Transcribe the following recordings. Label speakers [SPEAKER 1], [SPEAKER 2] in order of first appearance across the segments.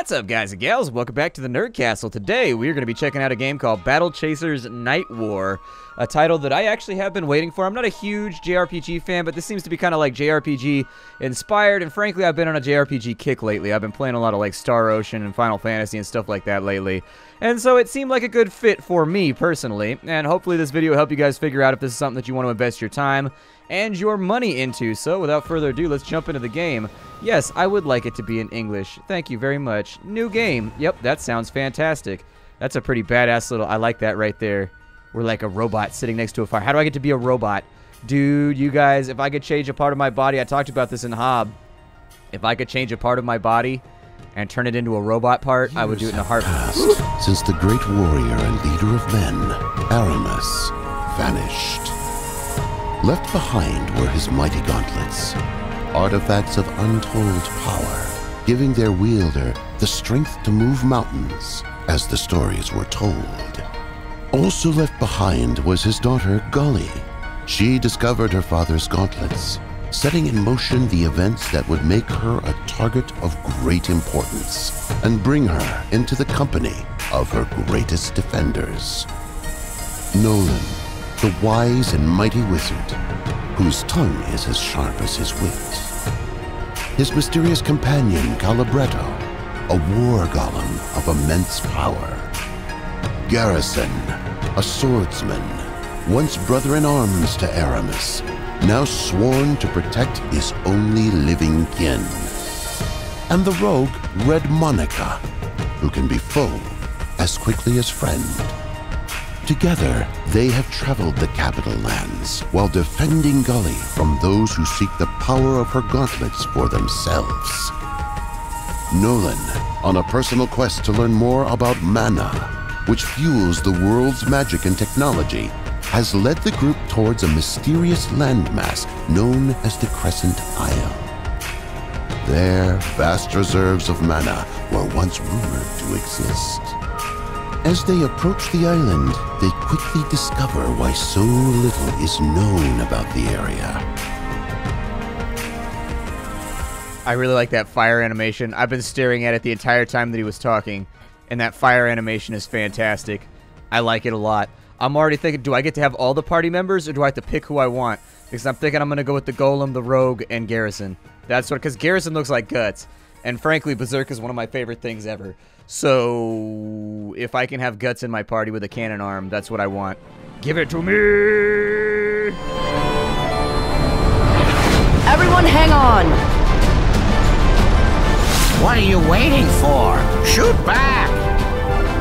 [SPEAKER 1] What's up, guys and gals? Welcome back to the Nerd Castle. Today, we're going to be checking out a game called Battle Chasers Nightwar, a title that I actually have been waiting for. I'm not a huge JRPG fan, but this seems to be kind of like JRPG inspired, and frankly, I've been on a JRPG kick lately. I've been playing a lot of like Star Ocean and Final Fantasy and stuff like that lately, and so it seemed like a good fit for me personally, and hopefully this video will help you guys figure out if this is something that you want to invest your time and your money into. So without further ado, let's jump into the game. Yes, I would like it to be in English. Thank you very much. New game. Yep, that sounds fantastic. That's a pretty badass little... I like that right there. We're like a robot sitting next to a fire. How do I get to be a robot? Dude, you guys, if I could change a part of my body... I talked about this in Hob. If I could change a part of my body and turn it into a robot part, I would do it in a heartbeat.
[SPEAKER 2] Since the great warrior and leader of men, Aramis, vanished. Left behind were his mighty gauntlets, artifacts of untold power, giving their wielder the strength to move mountains, as the stories were told. Also left behind was his daughter, Gully. She discovered her father's gauntlets, setting in motion the events that would make her a target of great importance and bring her into the company of her greatest defenders. Nolan, the wise and mighty wizard, whose tongue is as sharp as his wit. His mysterious companion, Calibretto, a war golem of immense power. Garrison, a swordsman, once brother-in-arms to Aramis, now sworn to protect his only living kin. And the rogue, Red Monica, who can be foe as quickly as friend. Together, they have traveled the capital lands while defending Gully from those who seek the power of her gauntlets for themselves. Nolan, on a personal quest to learn more about mana, which fuels the world's magic and technology, has led the group towards a mysterious landmass known as the Crescent Isle. There, vast reserves of mana were once rumored to exist. As they approach the island, they quickly discover why so little is known about the area.
[SPEAKER 1] I really like that fire animation. I've been staring at it the entire time that he was talking, and that fire animation is fantastic. I like it a lot. I'm already thinking, do I get to have all the party members, or do I have to pick who I want? Because I'm thinking I'm going to go with the Golem, the Rogue, and Garrison. That's what, because Garrison looks like guts. And frankly, Berserk is one of my favorite things ever. So, if I can have guts in my party with a cannon arm, that's what I want. Give it to me!
[SPEAKER 3] Everyone hang on!
[SPEAKER 4] What are you waiting for? Shoot back!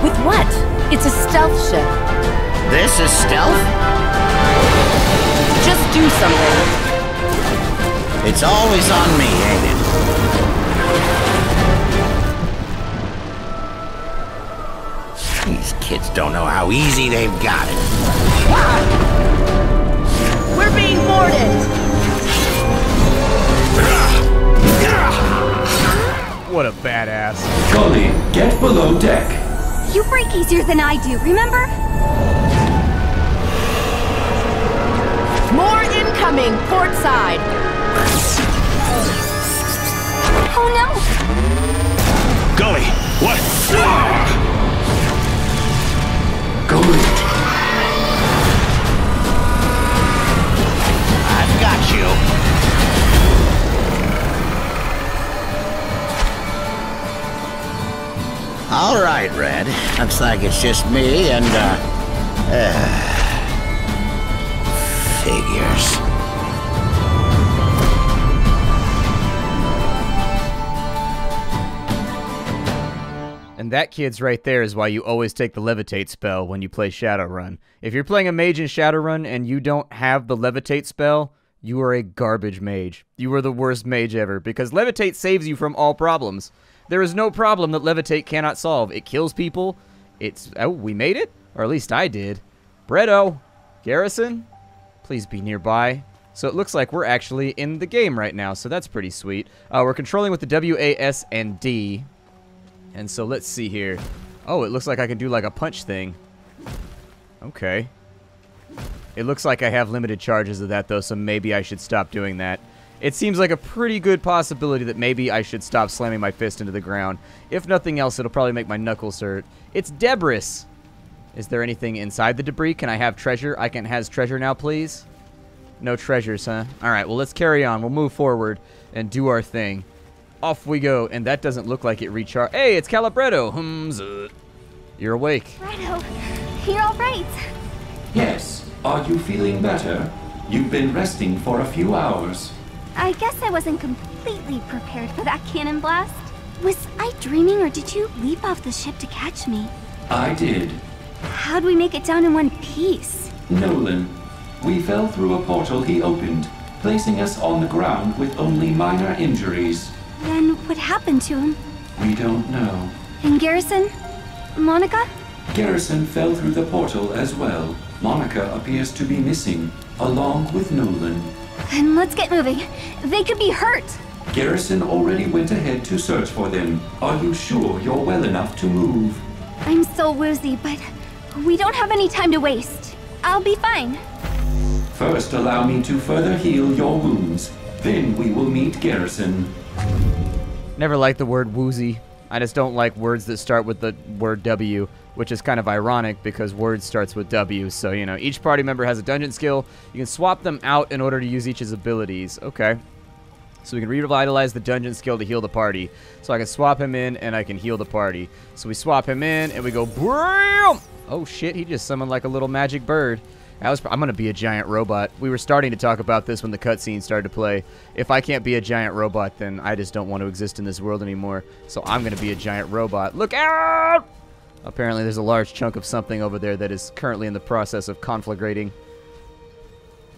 [SPEAKER 3] With what? It's a stealth ship.
[SPEAKER 4] This is stealth?
[SPEAKER 3] Just do something.
[SPEAKER 4] It's always on me, ain't it? These kids don't know how easy they've got it.
[SPEAKER 3] We're being boarded!
[SPEAKER 1] What a badass.
[SPEAKER 5] Gully, get below deck.
[SPEAKER 6] You break easier than I do, remember?
[SPEAKER 3] More incoming, port side!
[SPEAKER 6] Oh no!
[SPEAKER 2] Gully, what?
[SPEAKER 5] Gully.
[SPEAKER 4] I've got you. All right, Red. Looks like it's just me and, figures.
[SPEAKER 1] And that, kids, right there is why you always take the Levitate spell when you play Shadowrun. If you're playing a mage in Shadowrun and you don't have the Levitate spell, you are a garbage mage. You are the worst mage ever, because Levitate saves you from all problems. There is no problem that Levitate cannot solve. It kills people. It's... Oh, we made it? Or at least I did. Bretto, Garrison, please be nearby. So it looks like we're actually in the game right now, so that's pretty sweet. We're controlling with the W, A, S, and D. And so let's see here. Oh, it looks like I can do like a punch thing. Okay. It looks like I have limited charges of that, though, so maybe I should stop doing that. It seems like a pretty good possibility that maybe I should stop slamming my fist into the ground. If nothing else, it'll probably make my knuckles hurt. It's debris. Is there anything inside the debris? Can I have treasure? I can has treasure now, please? No treasures, huh? Alright, well, let's carry on. We'll move forward and do our thing. Off we go, and that doesn't look like it recharged. Hey, it's Calibretto. You're awake.
[SPEAKER 6] Righto. You're all right.
[SPEAKER 5] Yes. Are you feeling better? You've been resting for a few hours.
[SPEAKER 6] I guess I wasn't completely prepared for that cannon blast. Was I dreaming, or did you leap off the ship to catch me?
[SPEAKER 5] I did.
[SPEAKER 6] How'd we make it down in one piece?
[SPEAKER 5] Nolan. We fell through a portal he opened, placing us on the ground with only minor injuries.
[SPEAKER 6] Then what happened to him?
[SPEAKER 5] We don't know.
[SPEAKER 6] And Garrison? Monica?
[SPEAKER 5] Garrison fell through the portal as well. Monica appears to be missing, along with Nolan.
[SPEAKER 6] Then let's get moving. They could be hurt.
[SPEAKER 5] Garrison already went ahead to search for them. Are you sure you're well enough to move?
[SPEAKER 6] I'm so woozy, but we don't have any time to waste. I'll be fine.
[SPEAKER 5] First, allow me to further heal your wounds. Then we will meet Garrison.
[SPEAKER 1] Never liked the word woozy. I just don't like words that start with the word W, which is kind of ironic because word starts with W. So, you know, each party member has a dungeon skill. You can swap them out in order to use each's abilities. Okay. So we can revitalize the dungeon skill to heal the party. So I can swap him in and I can heal the party. So we swap him in and we go BRAM! Oh shit, he just summoned like a little magic bird. I'm going to be a giant robot. We were starting to talk about this when the cutscene started to play. If I can't be a giant robot, then I just don't want to exist in this world anymore. So I'm going to be a giant robot. Look out! Apparently there's a large chunk of something over there that is currently in the process of conflagrating.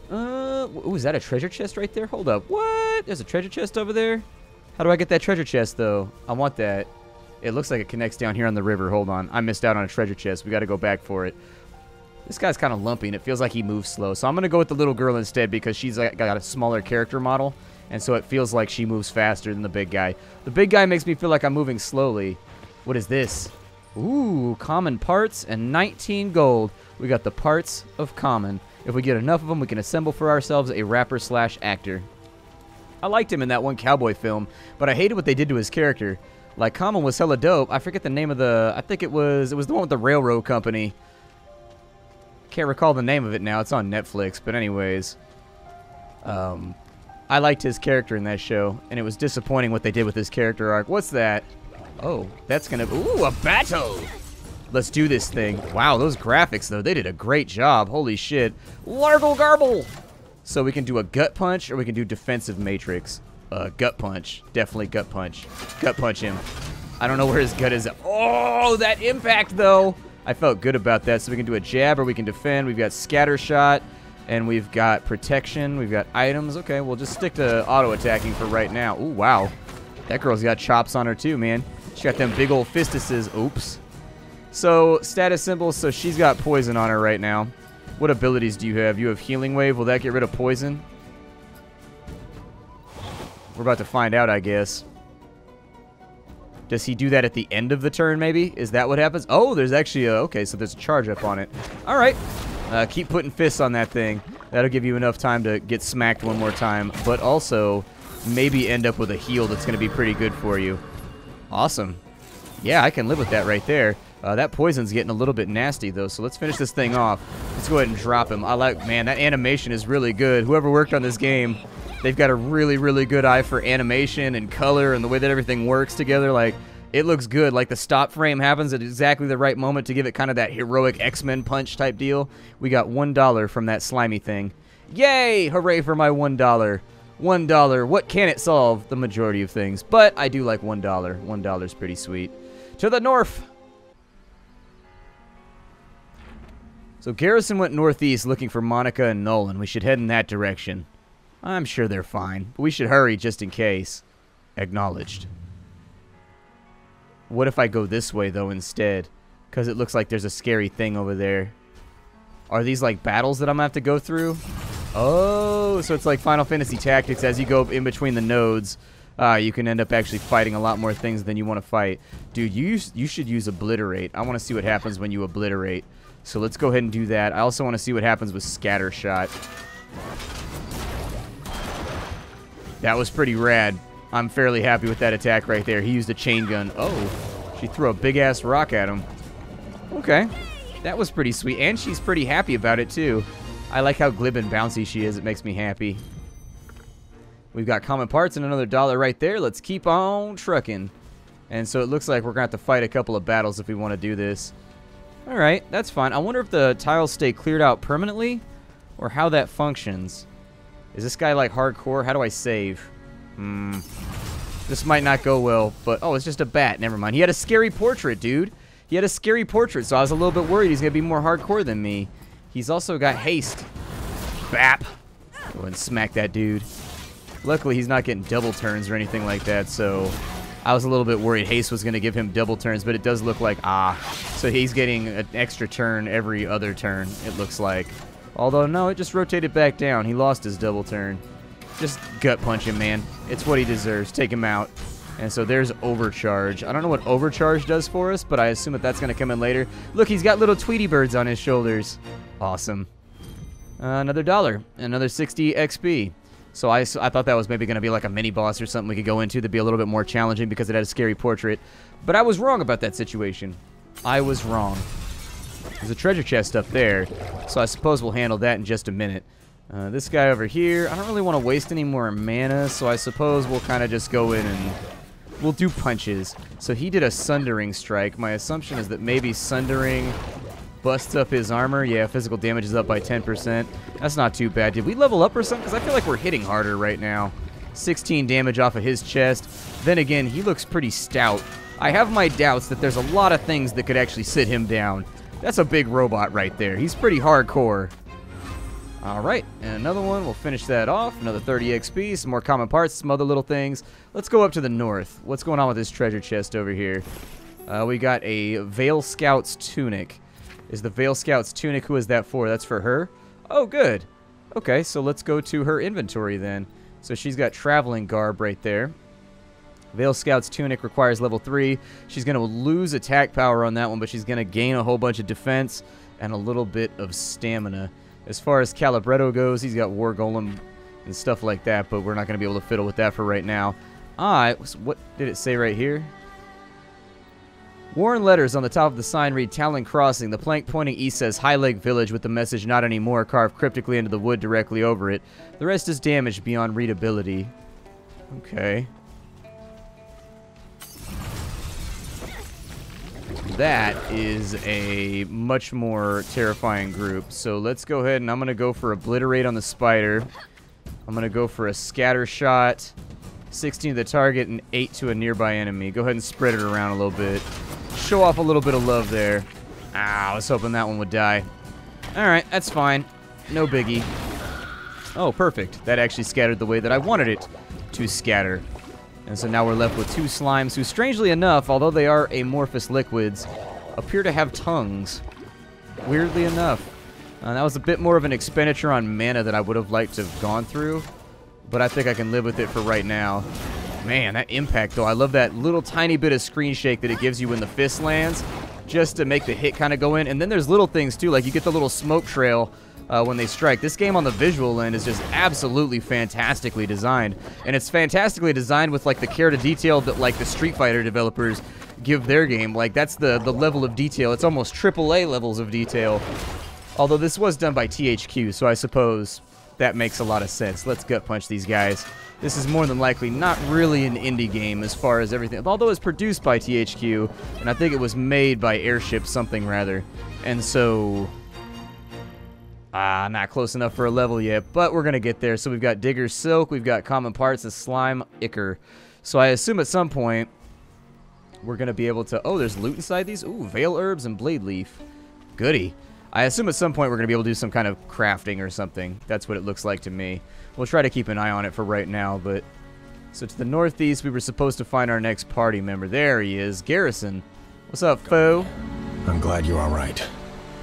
[SPEAKER 1] Ooh, is that a treasure chest right there? Hold up. What? There's a treasure chest over there? How do I get that treasure chest, though? I want that. It looks like it connects down here on the river. Hold on. I missed out on a treasure chest. We got to go back for it. This guy's kind of lumpy, and it feels like he moves slow. So I'm going to go with the little girl instead because she's got a smaller character model. And so it feels like she moves faster than the big guy. The big guy makes me feel like I'm moving slowly. What is this? Ooh, common parts and 19 gold. We got the parts of common. If we get enough of them, we can assemble for ourselves a rapper/actor. I liked him in that one cowboy film, but I hated what they did to his character. Like, Common was hella dope. I forget the name of the... I think it was the one with the railroad company. Can't recall the name of it now. It's on Netflix, but anyways. I liked his character in that show, and it was disappointing what they did with his character arc. What's that? Oh, that's gonna... Ooh, a battle! Let's do this thing. Wow, those graphics, though, they did a great job. Holy shit. Largle garble! So we can do a gut punch, or we can do defensive matrix. Gut punch. Definitely gut punch. Gut punch him. I don't know where his gut is. Oh, that impact, though! I felt good about that. So we can do a jab, or we can defend. We've got scatter shot, and we've got protection. We've got items. Okay, we'll just stick to auto-attacking for right now. Ooh, wow. That girl's got chops on her, too, man. She got them big old fistuses. Oops. So, status symbols, so she's got poison on her right now. What abilities do you have? You have Healing Wave. Will that get rid of poison? We're about to find out, I guess. Does he do that at the end of the turn, maybe? Is that what happens? Oh, there's actually a... Okay, so there's a charge up on it. All right. Keep putting fists on that thing. That'll give you enough time to get smacked one more time, but also maybe end up with a heal that's going to be pretty good for you. Awesome. Yeah, I can live with that right there. That poison's getting a little bit nasty, though, so let's finish this thing off. Let's go ahead and drop him. I like... Man, that animation is really good. Whoever worked on this game, they've got a really, really good eye for animation and color and the way that everything works together. Like, it looks good. Like, the stop frame happens at exactly the right moment to give it kind of that heroic X-Men punch type deal. We got $1 from that slimy thing. Yay! Hooray for my $1. $1. What can it solve? The majority of things. But I do like $1. $1 is pretty sweet. To the north! So Garrison went northeast looking for Monica and Nolan. We should head in that direction. I'm sure they're fine, but we should hurry just in case. Acknowledged. What if I go this way, though, instead? Because it looks like there's a scary thing over there. Are these, like, battles that I'm going to have to go through? Oh, so it's like Final Fantasy Tactics. As you go in between the nodes, you can end up actually fighting a lot more things than you want to fight. Dude, you should use Obliterate. I want to see what happens when you Obliterate. So let's go ahead and do that. I also want to see what happens with Scatter Shot. That was pretty rad. I'm fairly happy with that attack right there. He used a chain gun. Oh, she threw a big-ass rock at him. Okay, that was pretty sweet. And she's pretty happy about it, too. I like how glib and bouncy she is. It makes me happy. We've got common parts and another $1 right there. Let's keep on trucking. And so it looks like we're going to have to fight a couple of battles if we want to do this. All right, that's fine. I wonder if the tiles stay cleared out permanently or how that functions. Is this guy like hardcore? How do I save? This might not go well, but oh, it's just a bat. Never mind. He had a scary portrait, dude. He had a scary portrait, so I was a little bit worried he's going to be more hardcore than me. He's also got haste. Bap. Go ahead and smack that dude. Luckily, he's not getting double turns or anything like that, so I was a little bit worried haste was going to give him double turns, but it does look like, so he's getting an extra turn every other turn, it looks like. Although, no, it just rotated back down. He lost his double turn. Just gut punch him, man. It's what he deserves. Take him out. And so there's overcharge. I don't know what overcharge does for us, but I assume that that's going to come in later. Look, he's got little Tweety birds on his shoulders. Awesome. Another $1. Another 60 XP. So I thought that was maybe going to be like a mini boss or something we could go into that'd be a little bit more challenging because it had a scary portrait. But I was wrong about that situation. I was wrong. There's a treasure chest up there, so I suppose we'll handle that in just a minute. This guy over here, I don't really want to waste any more mana, so I suppose we'll kind of just go in and we'll do punches. So he did a Sundering Strike. My assumption is that maybe Sundering busts up his armor. Yeah, physical damage is up by 10%. That's not too bad. Did we level up or something? Because I feel like we're hitting harder right now. 16 damage off of his chest. Then again, he looks pretty stout. I have my doubts that there's a lot of things that could actually sit him down. That's a big robot right there. He's pretty hardcore. Alright, and another one. We'll finish that off. Another 30 XP, some more common parts, some other little things. Let's go up to the north. What's going on with this treasure chest over here? We got a Veil Scout's Tunic. Is the Veil Scout's Tunic, who is that for? That's for her? Oh, good. Okay, so let's go to her inventory then. So she's got traveling garb right there. Veil Scout's Tunic requires level 3. She's going to lose attack power on that one, but she's going to gain a whole bunch of defense and a little bit of stamina. As far as Calibretto goes, he's got War Golem and stuff like that, but we're not going to be able to fiddle with that for right now. What did it say right here? Worn letters on the top of the sign read Talon Crossing. The plank pointing east says High Lake Village with the message not anymore carved cryptically into the wood directly over it. The rest is damaged beyond readability. Okay. That is a much more terrifying group. So let's go ahead and I'm going to go for Obliterate on the spider. I'm going to go for a Scatter Shot. 16 to the target and 8 to a nearby enemy. Go ahead and spread it around a little bit. Show off a little bit of love there. I was hoping that one would die. Alright, that's fine. No biggie. Oh, perfect. That actually scattered the way that I wanted it to scatter. And so now we're left with 2 slimes who, strangely enough, although they are amorphous liquids, appear to have tongues. Weirdly enough. That was a bit more of an expenditure on mana than I would have liked to have gone through. But I think I can live with it for right now. Man, that impact, though. I love that little tiny bit of screen shake that it gives you when the fist lands, just to make the hit kind of go in. And then there's little things, too, like you get the little smoke trail when they strike. This game on the visual end is just absolutely fantastically designed. And it's fantastically designed with, like, the care to detail that, like, the Street Fighter developers give their game. Like, that's the level of detail. It's almost AAA levels of detail. Although this was done by THQ, so I suppose that makes a lot of sense. Let's gut punch these guys. This is more than likely not really an indie game as far as everything, although it's produced by THQ, and I think it was made by Airship something rather. And so, not close enough for a level yet, but we're going to get there. So we've got Digger's Silk, we've got common parts, and Slime Ichor. So I assume at some point we're going to be able to, oh, there's loot inside these? Ooh, Veil Herbs and Blade Leaf. Goody. I assume at some point we're going to be able to do some kind of crafting or something. That's what it looks like to me. We'll try to keep an eye on it for right now, but... So to the northeast, we were supposed to find our next party member. There he is, Garrison. What's up, foe?
[SPEAKER 7] I'm glad you're alright.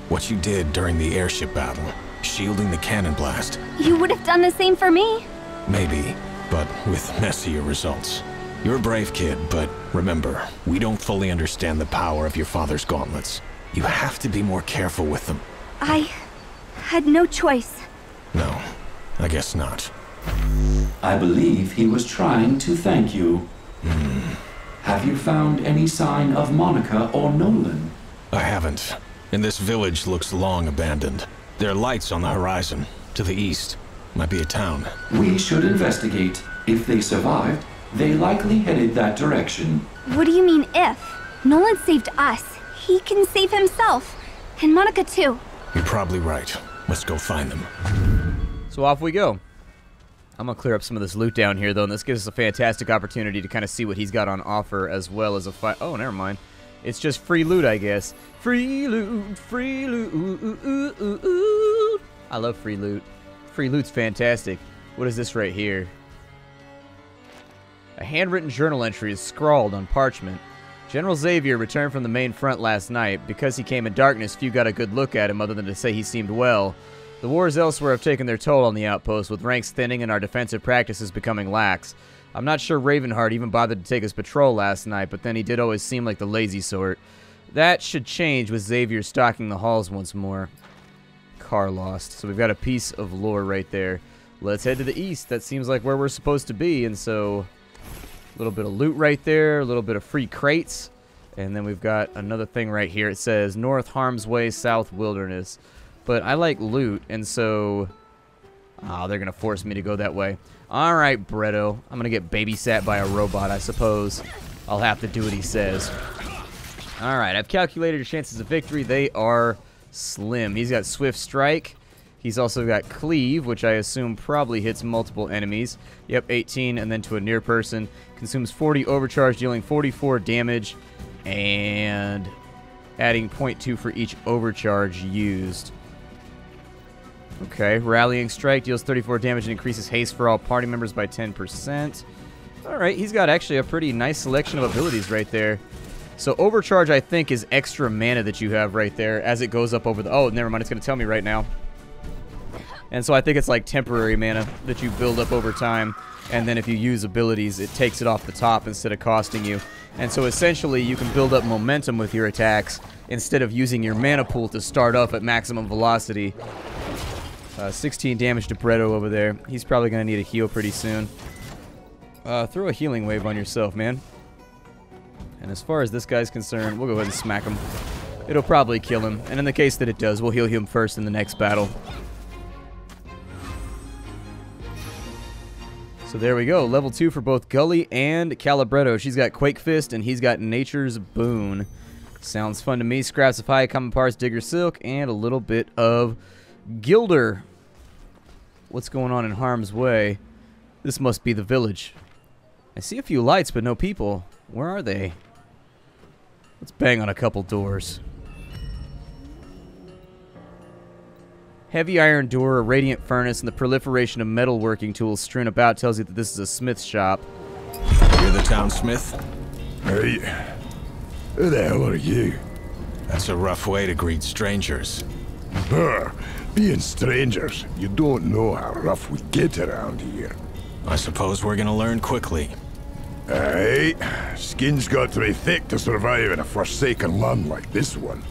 [SPEAKER 7] What you did during the airship battle, shielding the cannon blast.
[SPEAKER 6] You would have done the same for me?
[SPEAKER 7] Maybe, but with messier results. You're a brave kid, but remember, we don't fully understand the power of your father's gauntlets. You have to be more careful with them.
[SPEAKER 6] I had no choice.
[SPEAKER 7] No, I guess not.
[SPEAKER 5] I believe he was trying to thank you. Have you found any sign of Monica or Nolan?
[SPEAKER 7] I haven't. And this village looks long abandoned. There are lights on the horizon, to the east. Might be a town.
[SPEAKER 5] We should investigate. If they survived, they likely headed that direction.
[SPEAKER 6] What do you mean if? Nolan saved us. He can save himself. And Monica too.
[SPEAKER 7] You're probably right. Let's go find them.
[SPEAKER 1] So off we go. I'm going to clear up some of this loot down here, though, and this gives us a fantastic opportunity to kind of see what he's got on offer, as well as a fight. Oh, never mind. It's just free loot, I guess. Free loot, free loot. I love free loot. Free loot's fantastic. What is this right here? A handwritten journal entry is scrawled on parchment. General Xavier returned from the main front last night. Because he came in darkness, few got a good look at him other than to say he seemed well. The wars elsewhere have taken their toll on the outpost, with ranks thinning and our defensive practices becoming lax. I'm not sure Ravenheart even bothered to take his patrol last night, but then he did always seem like the lazy sort. That should change with Xavier stalking the halls once more. Car lost. So we've got a piece of lore right there. Let's head to the east. That seems like where we're supposed to be, and so a little bit of loot right there, a little bit of free crates, and then we've got another thing right here. It says North Harm's Way, South Wilderness. But I like loot, and so... Oh, they're going to force me to go that way. All right, Bretto. I'm going to get babysat by a robot, I suppose. I'll have to do what he says. All right, I've calculated your chances of victory. They are slim. He's got Swift Strike. He's also got Cleave, which I assume probably hits multiple enemies. Yep, 18, and then to a near person. Consumes 40 overcharge, dealing 44 damage, and adding 0.2 for each overcharge used. Okay, Rallying Strike deals 34 damage and increases haste for all party members by 10%. Alright, he's got actually a pretty nice selection of abilities right there. So Overcharge, I think, is extra mana that you have right there as it goes up over the... Oh, never mind, it's going to tell me right now. And so I think it's like temporary mana that you build up over time. And then if you use abilities, it takes it off the top instead of costing you. And so essentially, you can build up momentum with your attacks instead of using your mana pool to start off at maximum velocity. 16 damage to Bretto over there. He's probably going to need a heal pretty soon. Throw a healing wave on yourself, man. And as far as this guy's concerned, we'll go ahead and smack him. It'll probably kill him. And in the case that it does, we'll heal him first in the next battle. So there we go. Level 2 for both Gully and Calibretto. She's got Quake Fist, and he's got Nature's Boon. Sounds fun to me. Scraps of high common parts, Digger Silk, and a little bit of Gilder. What's going on in Harm's Way? This must be the village. I see a few lights, but no people. Where are they? Let's bang on a couple doors. Heavy iron door, a radiant furnace, and the proliferation of metalworking tools strewn about tells you that this is a smith's shop.
[SPEAKER 7] You're the town smith?
[SPEAKER 8] Hey, who the hell are you?
[SPEAKER 7] That's a rough way to greet strangers.
[SPEAKER 8] Being strangers, you don't know how rough we get around here.
[SPEAKER 7] I suppose we're gonna learn quickly.
[SPEAKER 8] Aye, skin's got to be thick to survive in a forsaken land like this one.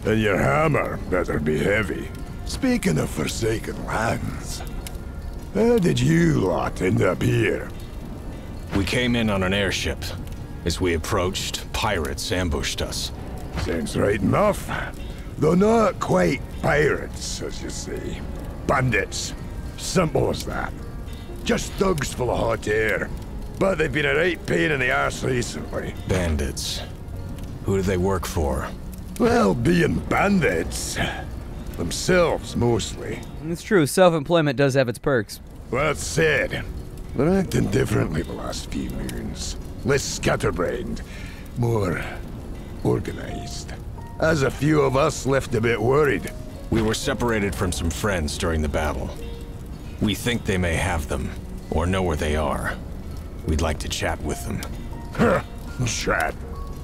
[SPEAKER 8] And your hammer better be heavy. Speaking of forsaken lands, how did you lot end up here?
[SPEAKER 7] We came in on an airship. As we approached, pirates ambushed us.
[SPEAKER 8] Sounds right enough. Though not quite pirates, as you say. Bandits. Simple as that. Just thugs full of hot air. But they've been a right pain in the arse recently.
[SPEAKER 7] Bandits. Who do they work for?
[SPEAKER 8] Well, being bandits. Themselves, mostly.
[SPEAKER 1] It's true, self-employment does have its perks.
[SPEAKER 8] Well said. They're acting differently the last few moons. Less scatterbrained. More organized. As a few of us left a bit worried.
[SPEAKER 7] We were separated from some friends during the battle. We think they may have them, or know where they are. We'd like to chat with them.
[SPEAKER 8] Huh, chat.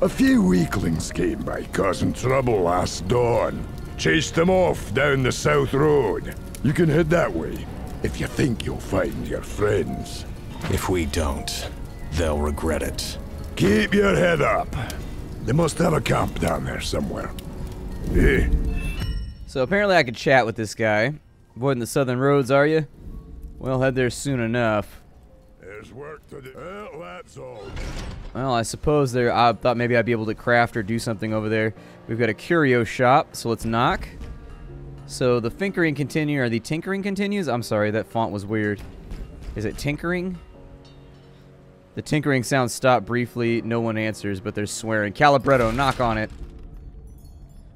[SPEAKER 8] A few weaklings came by causing trouble last dawn. Chased them off down the south road. You can head that way, if you think you'll find your friends.
[SPEAKER 7] If we don't, they'll regret it.
[SPEAKER 8] Keep your head up. They must have a camp down there somewhere. Eh?
[SPEAKER 1] So apparently I could chat with this guy. Avoiding the southern roads, are you? We'll head there soon enough.
[SPEAKER 8] There's work to do. Well, that's all.
[SPEAKER 1] Well, I suppose there. I thought maybe I'd be able to craft or do something over there. We've got a curio shop, so let's knock. So the tinkering continue, or the tinkering continues? I'm sorry, that font was weird. Is it tinkering? The tinkering sounds stop briefly. No one answers, but there's swearing. Calibretto, knock on it.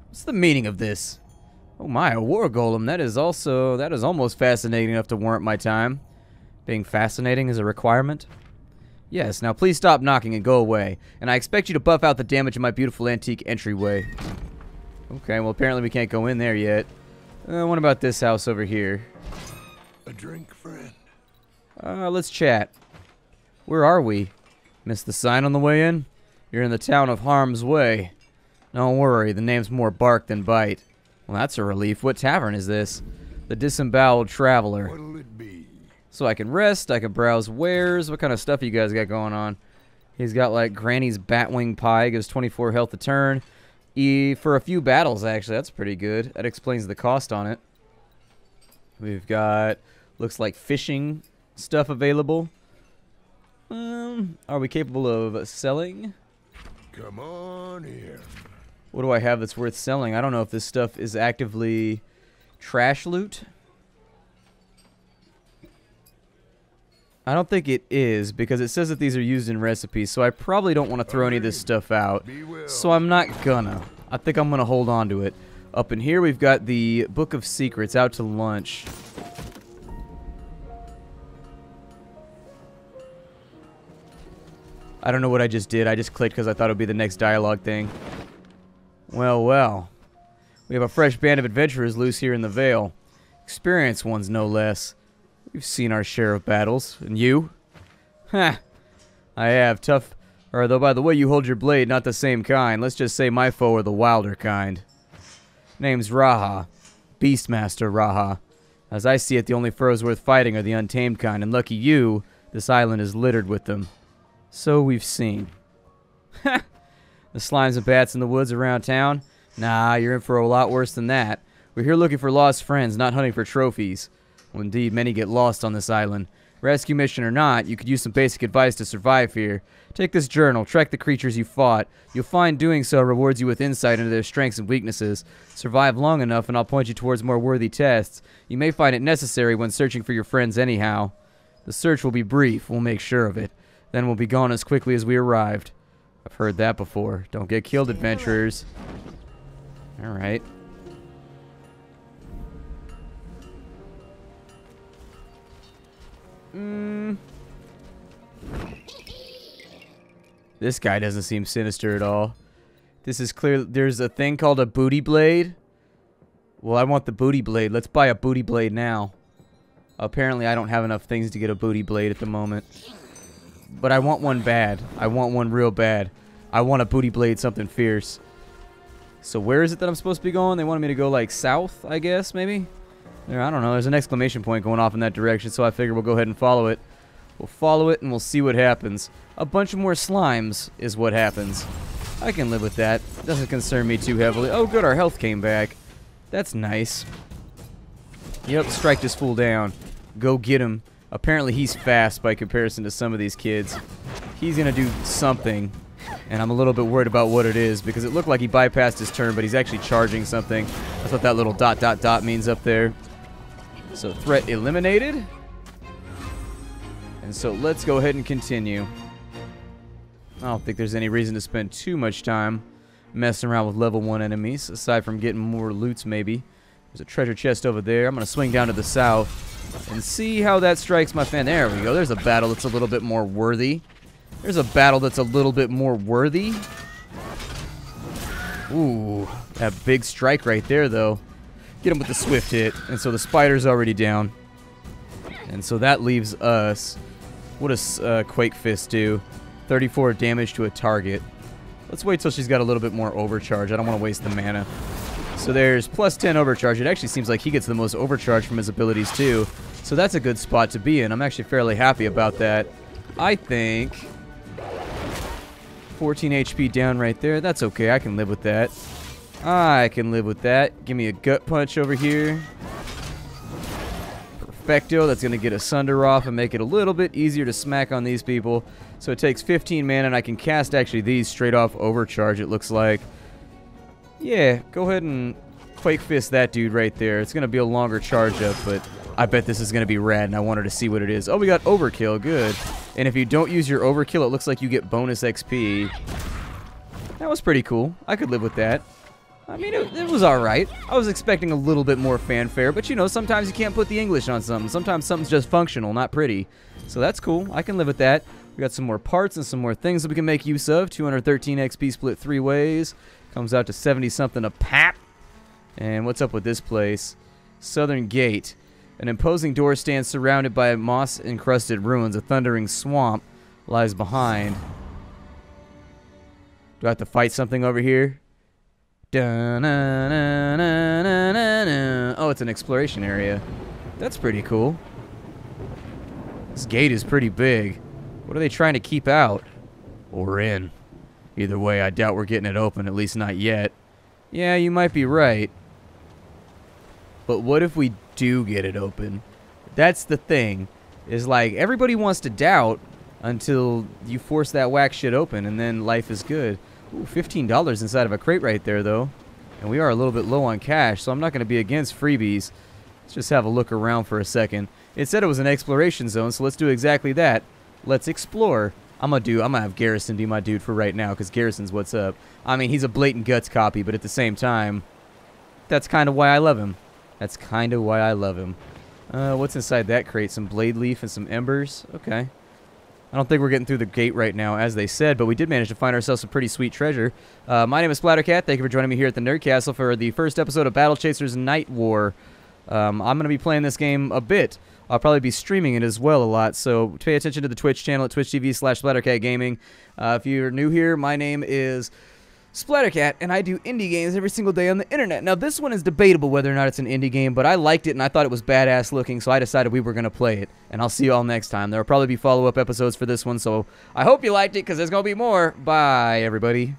[SPEAKER 1] What's the meaning of this? Oh my, a war golem. That is almost fascinating enough to warrant my time. Being fascinating is a requirement. Yes, now please stop knocking and go away. And I expect you to buff out the damage in my beautiful antique entryway. Okay, well apparently we can't go in there yet. What about this house over here?
[SPEAKER 8] A drink, friend.
[SPEAKER 1] Let's chat. Where are we? Missed the sign on the way in? You're in the town of Harm's Way. Don't worry, the name's more bark than bite. Well, that's a relief. What tavern is this? The Disemboweled Traveler.
[SPEAKER 8] What'll it be?
[SPEAKER 1] So I can rest, I can browse wares. What kind of stuff you guys got going on? He's got like Granny's Batwing Pie, gives 24 health a turn. For a few battles, actually. That's pretty good. That explains the cost on it. We've got, looks like fishing stuff available. Are we capable of selling?
[SPEAKER 8] Come on here.
[SPEAKER 1] What do I have that's worth selling? I don't know if this stuff is actively trash loot. I don't think it is, because it says that these are used in recipes, so I probably don't want to throw any of this stuff out. So I'm not gonna. I think I'm gonna hold on to it. Up in here we've got the Book of Secrets, out to lunch. I don't know what I just did. I just clicked because I thought it would be the next dialogue thing. Well, well. We have a fresh band of adventurers loose here in the Vale. Experienced ones, no less. We've seen our share of battles. And you? Ha! I have. Tough. Or though by the way you hold your blade, not the same kind. Let's just say my foe are the wilder kind. Name's Raha. Beastmaster Raha. As I see it, the only foes worth fighting are the untamed kind. And lucky you, this island is littered with them. So we've seen. Ha! The slimes and bats in the woods around town? Nah, you're in for a lot worse than that. We're here looking for lost friends, not hunting for trophies. Well, indeed, many get lost on this island. Rescue mission or not, you could use some basic advice to survive here. Take this journal, track the creatures you fought. You'll find doing so rewards you with insight into their strengths and weaknesses. Survive long enough and I'll point you towards more worthy tests. You may find it necessary when searching for your friends anyhow. The search will be brief, we'll make sure of it. Then we'll be gone as quickly as we arrived. I've heard that before. Don't get killed, adventurers. Alright. This guy doesn't seem sinister at all. This is clear. There's a thing called a booty blade. Well, I want the booty blade. Let's buy a booty blade now. Apparently, I don't have enough things to get a booty blade at the moment. But I want one bad. I want one real bad. I want a booty blade, something fierce. So where is it that I'm supposed to be going? They wanted me to go like south, I guess, maybe? There, I don't know. There's an exclamation point going off in that direction, so I figure we'll go ahead and follow it. We'll follow it and we'll see what happens. A bunch of more slimes is what happens. I can live with that. Doesn't concern me too heavily. Oh, good, our health came back. That's nice. Yep, strike this fool down. Go get him. Apparently he's fast by comparison to some of these kids. He's gonna do something, and I'm a little bit worried about what it is, because it looked like he bypassed his turn, but he's actually charging something. That's what that little ... means up there. So threat eliminated. And so let's go ahead and continue. I don't think there's any reason to spend too much time messing around with level 1 enemies, aside from getting more loots maybe. There's a treasure chest over there. I'm going to swing down to the south and see how that strikes my fan. There we go. There's a battle that's a little bit more worthy. There's a battle that's a little bit more worthy. Ooh, that big strike right there, though. Get him with the swift hit. And so the spider's already down. And so that leaves us. What does Quake Fist do? 34 damage to a target. Let's wait till she's got a little bit more overcharge. I don't want to waste the mana. So there's plus 10 overcharge. It actually seems like he gets the most overcharge from his abilities too. So that's a good spot to be in. I'm actually fairly happy about that. I think 14 HP down right there. That's okay. I can live with that. I can live with that. Give me a gut punch over here. Perfecto. That's going to get a Sunder off and make it a little bit easier to smack on these people. So it takes 15 mana, and I can cast actually these straight off Overcharge, it looks like. Yeah, go ahead and Quake Fist that dude right there. It's going to be a longer charge up, but I bet this is going to be rad, and I wanted to see what it is. Oh, we got Overkill. Good. And if you don't use your Overkill, it looks like you get bonus XP. That was pretty cool. I could live with that. I mean, it was alright. I was expecting a little bit more fanfare, but you know, sometimes you can't put the English on something. Sometimes something's just functional, not pretty. So that's cool. I can live with that. We got some more parts and some more things that we can make use of. 213 XP split 3 ways. Comes out to 70-something a pap. And what's up with this place? Southern Gate. An imposing door stands surrounded by moss-encrusted ruins. A thundering swamp lies behind. Do I have to fight something over here? Oh, it's an exploration area. That's pretty cool. This gate is pretty big. What are they trying to keep out? Or in? Either way, I doubt we're getting it open, at least not yet. Yeah, you might be right. But what if we do get it open? That's the thing. Is like, everybody wants to doubt until you force that whack shit open, and then life is good. Ooh, $15 inside of a crate right there, though. And we are a little bit low on cash, so I'm not going to be against freebies. Let's just have a look around for a second. It said it was an exploration zone, so let's do exactly that. Let's explore. I'm gonna have Garrison be my dude for right now, because Garrison's what's up. I mean, he's a blatant guts copy, but at the same time, that's kind of why I love him. That's kind of why I love him. What's inside that crate? Some blade leaf and some embers. Okay. I don't think we're getting through the gate right now, as they said, but we did manage to find ourselves some pretty sweet treasure. My name is Splattercat. Thank you for joining me here at the Nerd Castle for the first episode of Battle Chasers Nightwar. I'm going to be playing this game a bit. I'll probably be streaming it as well a lot, so pay attention to the Twitch channel at twitch.tv/SplatterCatGaming. If you're new here, my name is Splattercat, and I do indie games every single day on the internet. Now, this one is debatable whether or not it's an indie game, but I liked it, and I thought it was badass looking, so I decided we were going to play it. And I'll see you all next time. There will probably be follow-up episodes for this one, so I hope you liked it, because there's going to be more. Bye, everybody.